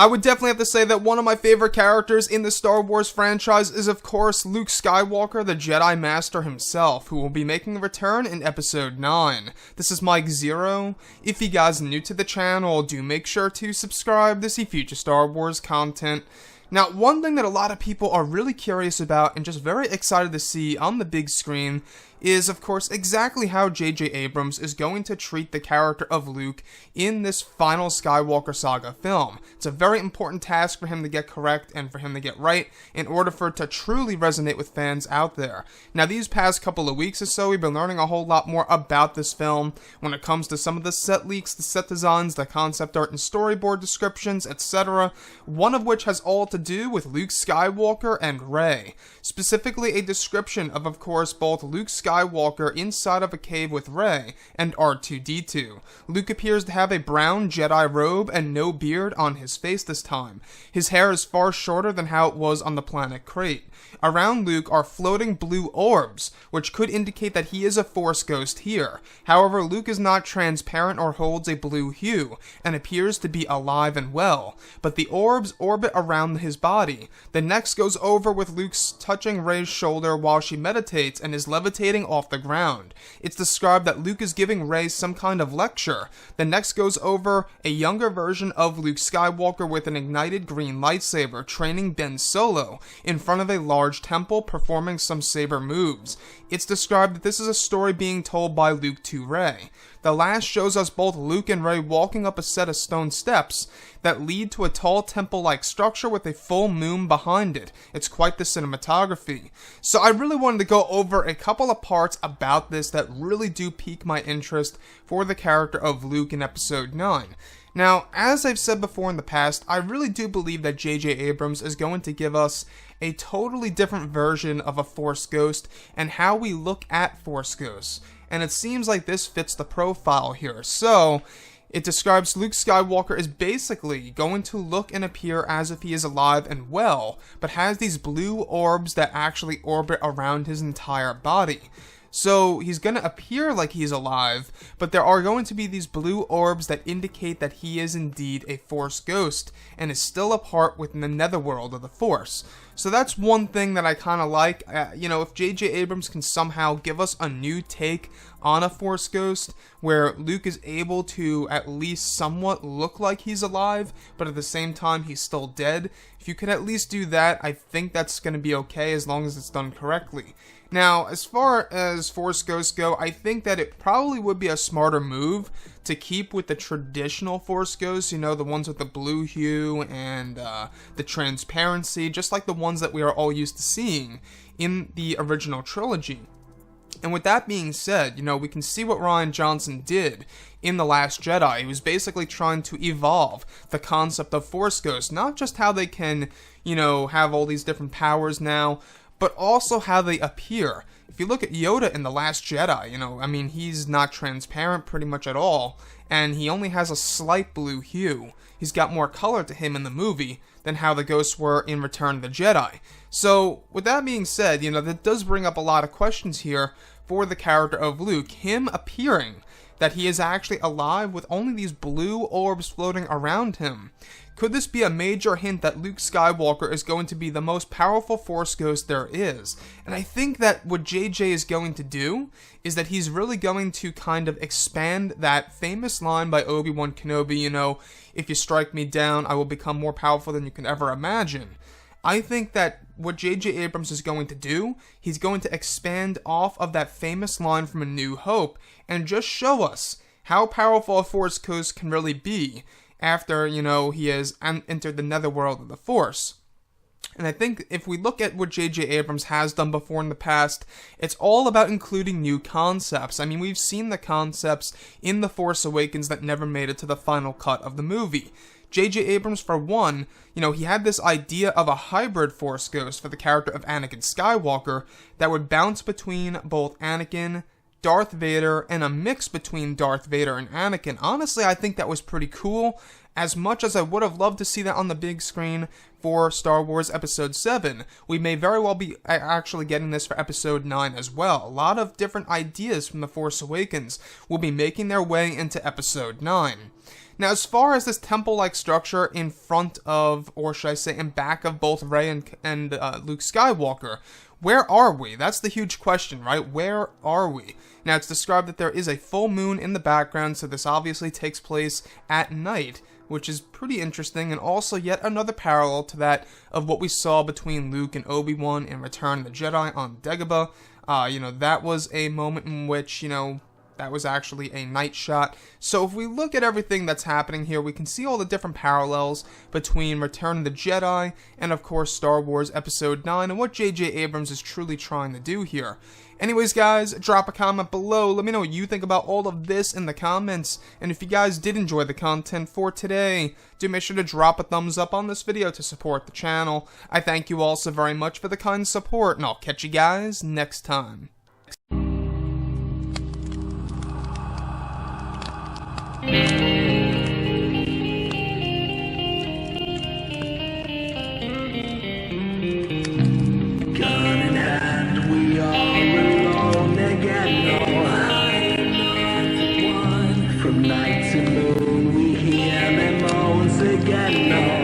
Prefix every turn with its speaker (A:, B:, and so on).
A: I would definitely have to say that one of my favorite characters in the Star Wars franchise is, of course, Luke Skywalker, the Jedi Master himself, who will be making a return in Episode 9. This is Mike Zero. If you guys are new to the channel, do make sure to subscribe to see future Star Wars content. Now, one thing that a lot of people are really curious about and just very excited to see on the big screen is, of course, exactly how J.J. Abrams is going to treat the character of Luke in this final Skywalker Saga film. It's a very important task for him to get correct and for him to get right in order for it to truly resonate with fans out there. Now, these past couple of weeks or so, we've been learning a whole lot more about this film when it comes to some of the set leaks, the set designs, the concept art and storyboard descriptions, etc., one of which has all to do with Luke Skywalker and Rey. Specifically, a description of course, both Luke Skywalker inside of a cave with Rey and R2-D2. Luke appears to have a brown Jedi robe and no beard on his face this time. His hair is far shorter than how it was on the planet Crate. Around Luke are floating blue orbs, which could indicate that he is a Force ghost here. However, Luke is not transparent or holds a blue hue, and appears to be alive and well, but the orbs orbit around his body. The next goes over with Luke's touching Rey's shoulder while she meditates and is levitating off the ground. It's described that Luke is giving Rey some kind of lecture. The next goes over a younger version of Luke Skywalker with an ignited green lightsaber training Ben Solo in front of a large temple performing some saber moves. It's described that this is a story being told by Luke to Rey. The last shows us both Luke and Rey walking up a set of stone steps that lead to a tall temple-like structure with a full moon behind it. It's quite the cinematography. So I really wanted to go over a couple of parts about this that really do pique my interest for the character of Luke in Episode 9. Now, as I've said before in the past, I really do believe that J.J. Abrams is going to give us a totally different version of a Force ghost and how we look at Force ghosts. And it seems like this fits the profile here. So, it describes Luke Skywalker as basically going to look and appear as if he is alive and well, but has these blue orbs that actually orbit around his entire body. So he's going to appear like he's alive, but there are going to be these blue orbs that indicate that he is indeed a Force ghost and is still a part within the netherworld of the Force. So that's one thing that I kind of like. If J.J. Abrams can somehow give us a new take on a Force ghost where Luke is able to at least somewhat look like he's alive, but at the same time he's still dead. If you could at least do that, I think that's going to be okay as long as it's done correctly. Now, as far as Force ghosts go, I think that it probably would be a smarter move to keep with the traditional Force ghosts, the ones with the blue hue and the transparency, just like the ones that we are all used to seeing in the original trilogy. And with that being said, we can see what Rian Johnson did in The Last Jedi. He was basically trying to evolve the concept of Force ghosts, not just how they can, have all these different powers now, but also how they appear. If you look at Yoda in The Last Jedi, he's not transparent pretty much at all, and he only has a slight blue hue. He's got more color to him in the movie than how the ghosts were in Return of the Jedi. So, with that being said, that does bring up a lot of questions here for the character of Luke. Him appearing that he is actually alive with only these blue orbs floating around him. Could this be a major hint that Luke Skywalker is going to be the most powerful Force ghost there is? And I think that what JJ is going to do is that he's really going to kind of expand that famous line by Obi-Wan Kenobi, if you strike me down, I will become more powerful than you can ever imagine. I think that what J.J. Abrams is going to do, he's going to expand off of that famous line from A New Hope and just show us how powerful a Force ghost can really be after, he has entered the netherworld of the Force. And I think if we look at what J.J. Abrams has done before in the past, it's all about including new concepts. We've seen the concepts in The Force Awakens that never made it to the final cut of the movie. J.J. Abrams, for one, he had this idea of a hybrid Force ghost for the character of Anakin Skywalker that would bounce between both Anakin, Darth Vader, and a mix between Darth Vader and Anakin. Honestly, I think that was pretty cool. As much as I would have loved to see that on the big screen for Star Wars Episode 7, we may very well be actually getting this for Episode 9 as well. A lot of different ideas from The Force Awakens will be making their way into Episode 9. Now, as far as this temple-like structure in front of, or should I say in back of both Rey and Luke Skywalker, where are we? That's the huge question, right? Where are we? Now, it's described that there is a full moon in the background, so this obviously takes place at night, which is pretty interesting, and also yet another parallel to that of what we saw between Luke and Obi-Wan in Return of the Jedi on Dagobah. That was a moment in which, that was actually a night shot. So if we look at everything that's happening here, we can see all the different parallels between Return of the Jedi and, of course, Star Wars Episode 9 and what J.J. Abrams is truly trying to do here. Anyways, guys, drop a comment below. Let me know what you think about all of this in the comments. And if you guys did enjoy the content for today, do make sure to drop a thumbs up on this video to support the channel. I thank you all so very much for the kind support, and I'll catch you guys next time.
B: From night to moon, we hear them moans again.